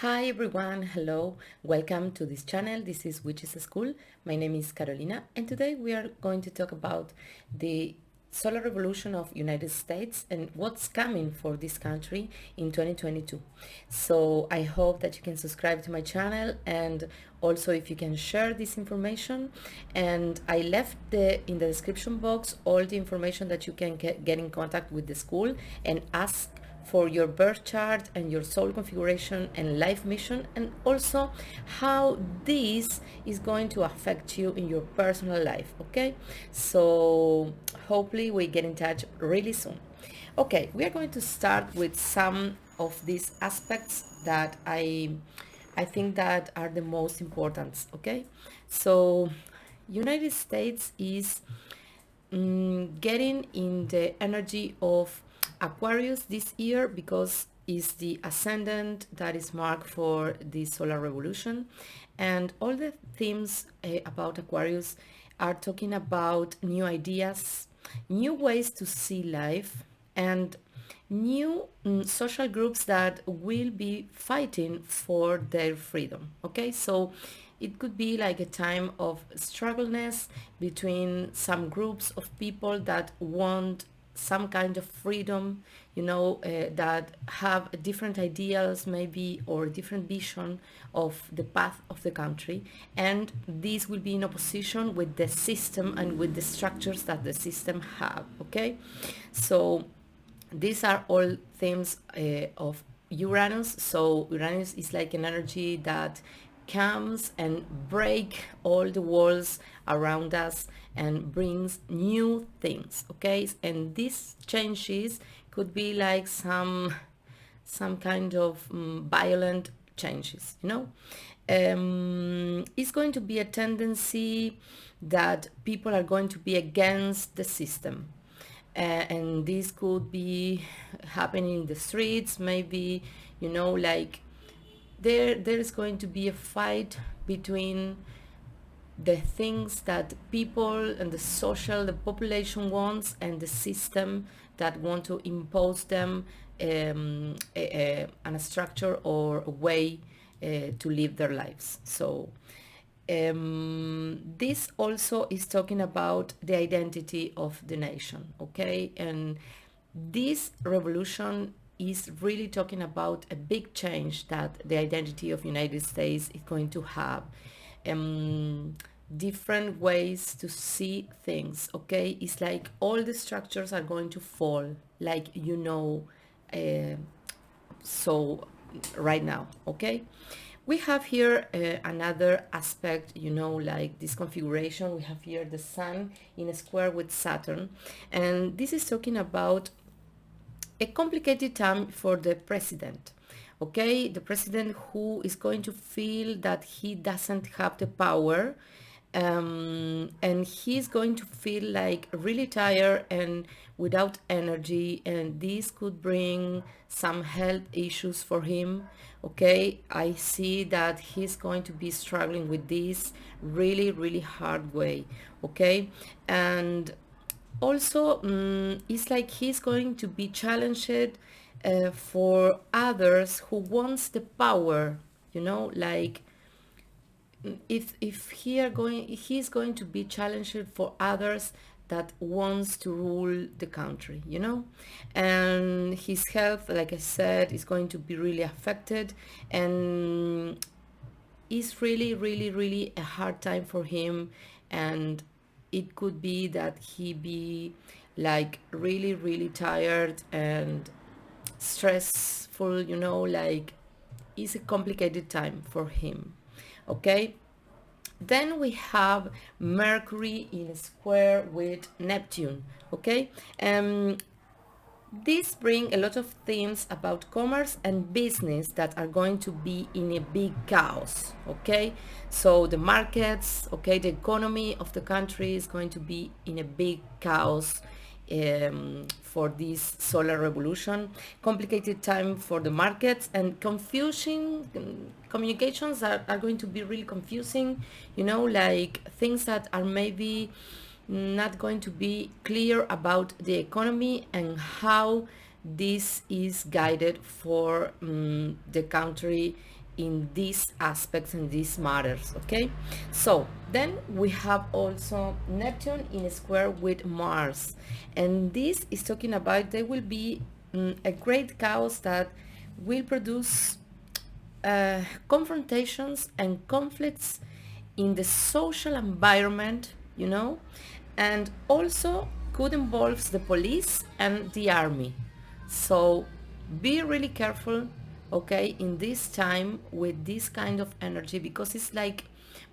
Hi everyone, hello, welcome to this channel. This is Witches School. My name is Carolina and today we are going to talk about the solar revolution of United States and what's coming for this country in 2022. So I hope that you can subscribe to my channel and also if you can share this information. And I left in the description box all the information that you can get in contact with the school and ask for your birth chart and your soul configuration and life mission, and also how this is going to affect you in your personal life. Okay, so hopefully we get in touch really soon. Okay, we are going to start with some of these aspects that I think that are the most important. Okay, so United States is getting in the energy of Aquarius this year because it's the ascendant that is marked for the solar revolution, and all the themes about Aquarius are talking about new ideas, new ways to see life, and new social groups that will be fighting for their freedom. Okay, so it could be like a time of struggleness between some groups of people that want some kind of freedom, that have different ideals maybe or different vision of the path of the country, and this will be in opposition with the system and with the structures that the system have. Okay, so these are all themes of Uranus. So Uranus is like an energy that comes and break all the walls around us and brings new things. Okay, and these changes could be like some kind of violent changes. It's going to be a tendency that people are going to be against the system, and this could be happening in the streets maybe, like there is going to be a fight between the things that people and the population wants and the system that want to impose them a structure or a way to live their lives. So this also is talking about the identity of the nation. Okay, and this revolution is really talking about a big change that the identity of United States is going to have. Different ways to see things. Okay, it's like all the structures are going to fall, like uh, so right now. Okay, we have here another aspect, like this configuration. We have here the sun in a square with Saturn, and this is talking about a complicated time for the president. Okay, the president who is going to feel that he doesn't have the power, and he's going to feel like really tired and without energy, and this could bring some health issues for him. Okay, I see that he's going to be struggling with this really really hard way. Okay, and also it's like he's going to be challenged for others who wants the power, like if he's going to be challenged for others that wants to rule the country, and his health, like I said, is going to be really affected, and it's really really really a hard time for him, and it could be that he be like really really tired and stressful, like it's a complicated time for him. Okay, then we have Mercury in a square with Neptune. Okay, this bring a lot of themes about commerce and business that are going to be in a big chaos. Okay, so the markets, okay, the economy of the country is going to be in a big chaos for this solar revolution. Complicated time for the markets, and confusing communications are going to be really confusing, like things that are maybe not going to be clear about the economy and how this is guided for the country in these aspects and these matters. Okay, so then we have also Neptune in a square with Mars, and this is talking about there will be a great chaos that will produce confrontations and conflicts in the social environment, and also could involve the police and the army. So be really careful, okay, in this time with this kind of energy, because it's like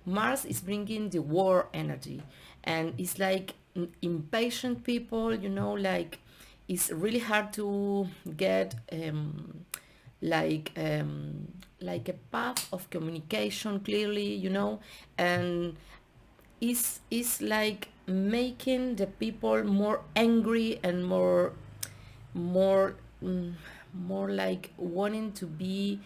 Mars is bringing the war energy, and it's like impatient people, like it's really hard to get like like a path of communication clearly, and is like making the people more angry and more mm, more like wanting to be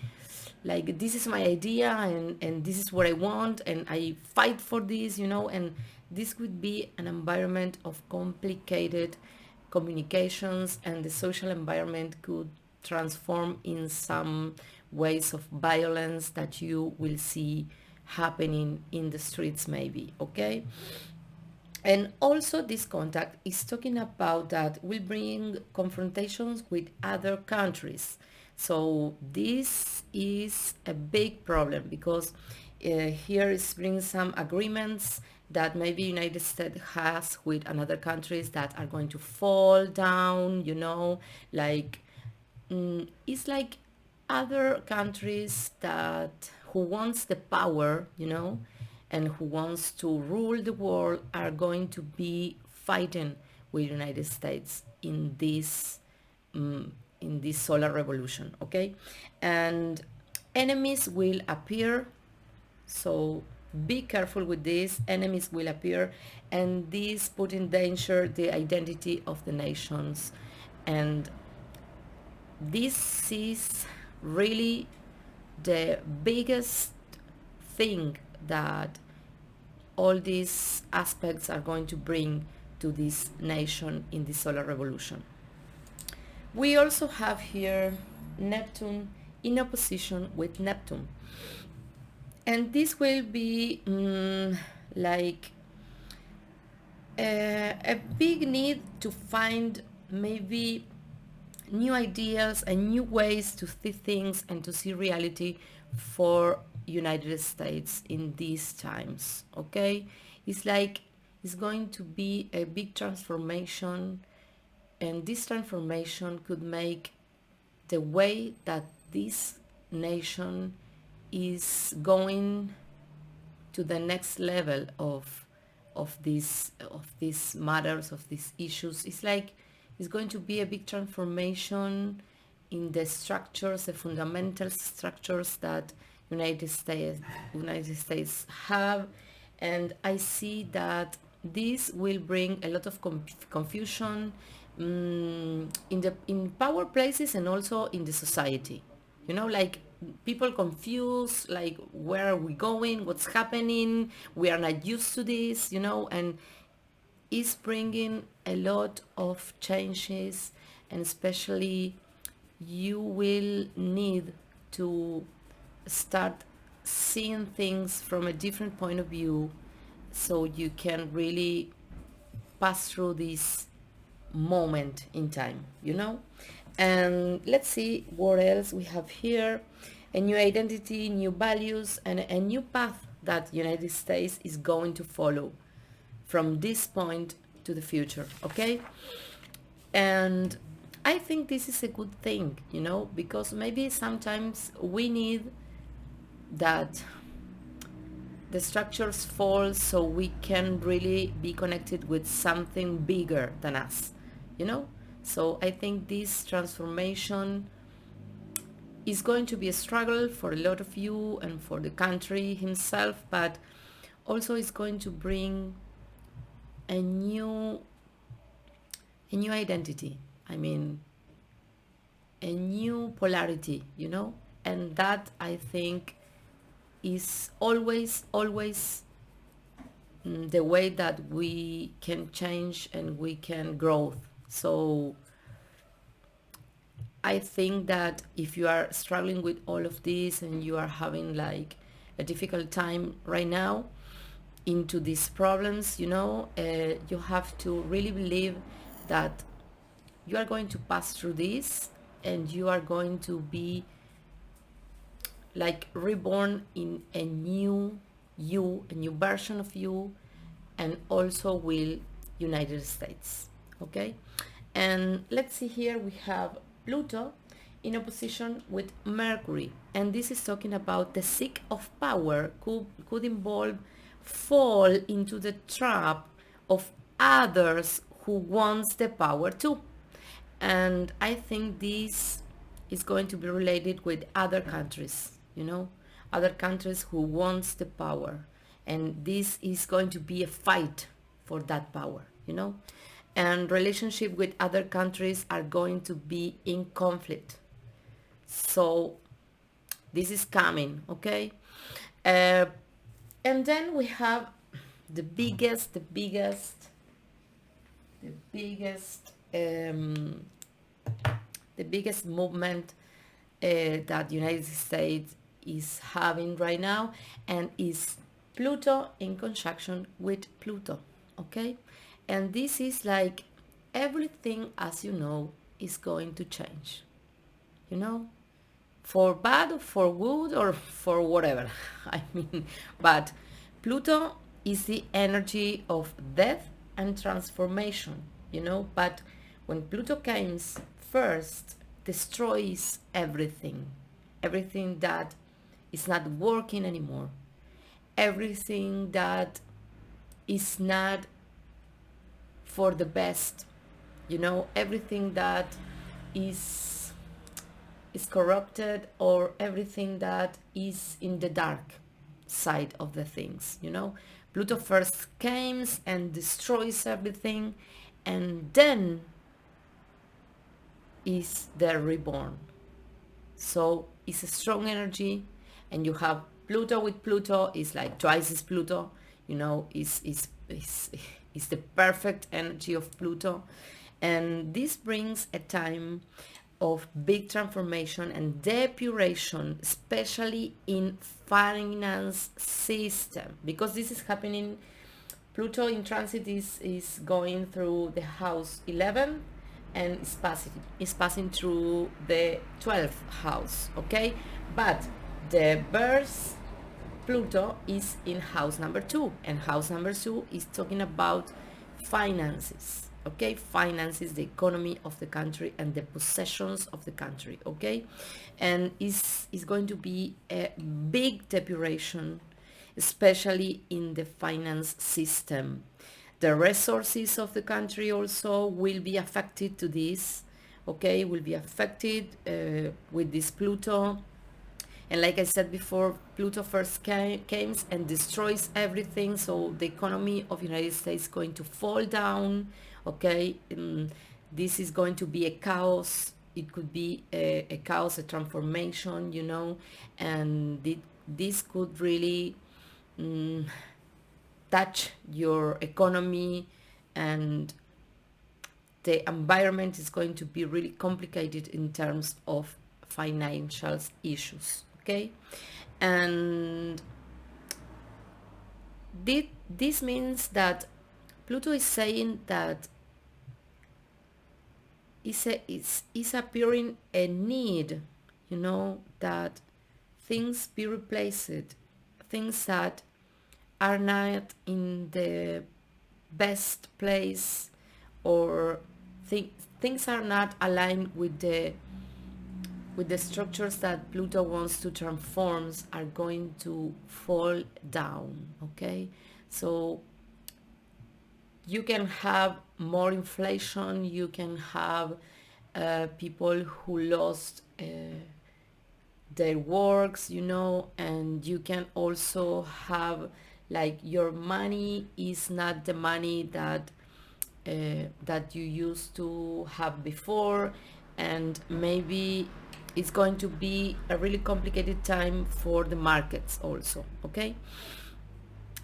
like, this is my idea, and this is what I want, and I fight for this, and this could be an environment of complicated communications, and the social environment could transform in some ways of violence that you will see happening in the streets maybe. Okay, and also this contact is talking about that will bring confrontations with other countries. So this is a big problem, because here is bringing some agreements that maybe United States has with another countries that are going to fall down, like it's like other countries that who wants the power, and who wants to rule the world are going to be fighting with United States in this solar revolution. Okay, and enemies will appear. So be careful with this. Enemies will appear, and this put in danger the identity of the nations, and this is really the biggest thing that all these aspects are going to bring to this nation in the solar revolution. We also have here Neptune in opposition with Neptune, and this will be like a big need to find maybe new ideas and new ways to see things and to see reality for United States in these times. Okay, it's like it's going to be a big transformation, and this transformation could make the way that this nation is going to the next level of these matters, of these issues. It's like it's going to be a big transformation in the structures, the fundamental structures that United States have, and I see that this will bring a lot of confusion in power places and also in the society. Like people confused, like where are we going, what's happening, we are not used to this, and is bringing a lot of changes, and especially you will need to start seeing things from a different point of view, so you can really pass through this moment in time. And let's see what else we have here. A new identity, new values, and a new path that United States is going to follow from this point to the future. Okay, and I think this is a good thing, because maybe sometimes we need that the structures fall so we can really be connected with something bigger than us. So I think this transformation is going to be a struggle for a lot of you and for the country himself, but also it's going to bring a new identity. I mean, a new polarity, and that I think is always the way that we can change and we can grow. So I think that if you are struggling with all of this and you are having like a difficult time right now into these problems, you have to really believe that you are going to pass through this and you are going to be like reborn in a new you, a new version of you, and also will United States. Okay, and let's see here, we have Pluto in opposition with Mercury, and this is talking about the seek of power could involve fall into the trap of others who wants the power too. And I think this is going to be related with other countries, other countries who wants the power, and this is going to be a fight for that power, and relationship with other countries are going to be in conflict. So this is coming, okay? uh, and then we have the biggest um, the biggest movement that United States is having right now, and is Pluto in conjunction with Pluto, okay? And this is like everything, as you know, is going to change, for bad or for good or for whatever. I mean, but Pluto is the energy of death and transformation, but when Pluto comes first, destroys everything that is not working anymore, everything that is not for the best, everything that is corrupted, or everything that is in the dark side of the things, Pluto first comes and destroys everything, and then is the reborn. So it's a strong energy, and you have Pluto with Pluto is like twice as Pluto, is the perfect energy of Pluto, and this brings a time of big transformation and depuration, especially in finance system, because this is happening. Pluto in transit is going through the house 11, and is passing through the 12th house, okay? But the birth Pluto is in house number 2, and house number 2 is talking about finances, okay? Finances, the economy of the country and the possessions of the country, okay? And is going to be a big depuration, especially in the finance system. The resources of the country also will be affected to this, okay? Will be affected with this Pluto. And like I said before, Pluto first comes and destroys everything, so the economy of United States is going to fall down, okay? This is going to be a chaos. It could be a chaos, a transformation, and this could really touch your economy, and the environment is going to be really complicated in terms of financial issues, okay? And this means that Pluto is saying that is appearing a need, that things be replaced, things that are not in the best place, or things are not aligned with the structures that Pluto wants to transform, are going to fall down, okay? So you can have more inflation, you can have people who lost their works, and you can also have like your money is not the money that you used to have before, and maybe it's going to be a really complicated time for the markets also, okay?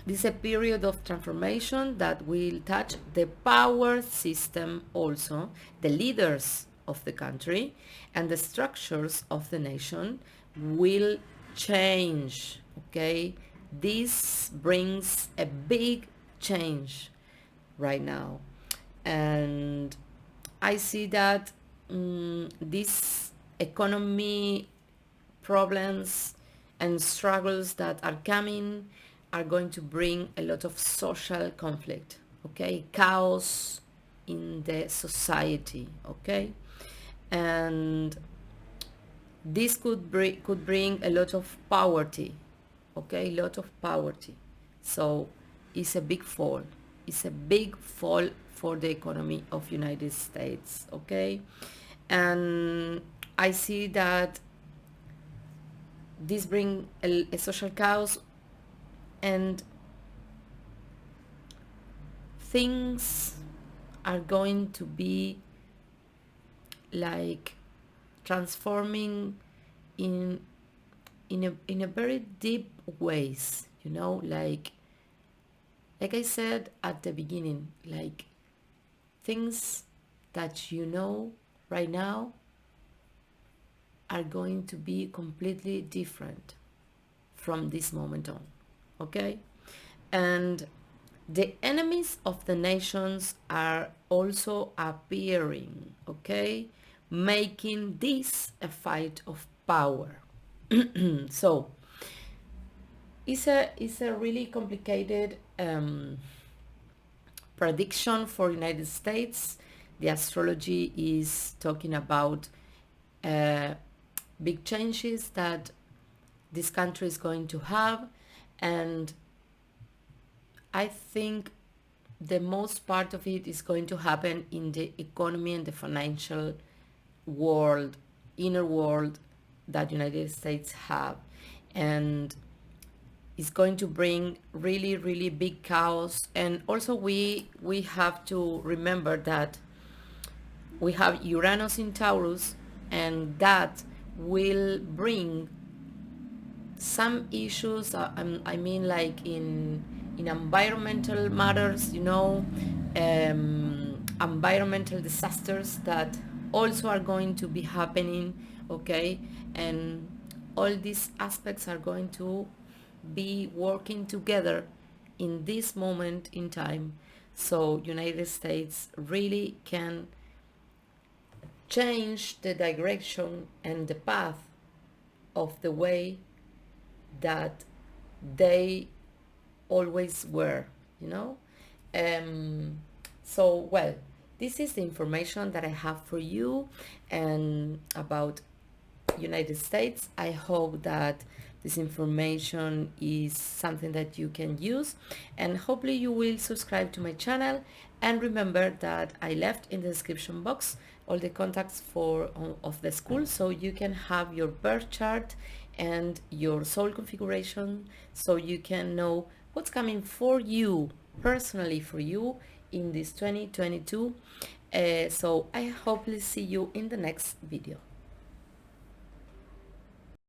This is a period of transformation that will touch the power system also, the leaders of the country, and the structures of the nation will change, okay? This brings a big change right now, and I see that this economy problems and struggles that are coming are going to bring a lot of social conflict, okay? Chaos in the society, okay? And this could bring a lot of poverty, okay? A lot of poverty. So it's a big fall. It's a big fall for the economy of United States, okay? And I see that this bring a social chaos, and things are going to be like transforming in a very deep ways, you know, like I said at the beginning, like things that you know right now are going to be completely different from this moment on, okay? And the enemies of the nations are also appearing, okay? Making this a fight of power. So it's a really complicated prediction for United States. The astrology is talking about big changes that this country is going to have, and I think the most part of it is going to happen in the economy and the financial world, inner world that United States have, and it's going to bring really, really big chaos. And also we have to remember that we have Uranus in Taurus, and that will bring some issues, I mean, like in environmental matters, you know, environmental disasters that also are going to be happening, okay? And all these aspects are going to be working together in this moment in time, so United States really can change the direction and the path of the way that they always were, you know. So well, this is the information that I have for you and about United States. I hope that this information is something that you can use, and hopefully you will subscribe to my channel. And remember that I left in the description box all the contacts of the school, so you can have your birth chart and your soul configuration, so you can know what's coming for you, personally for you, in this 2022. So I hope to see you in the next video.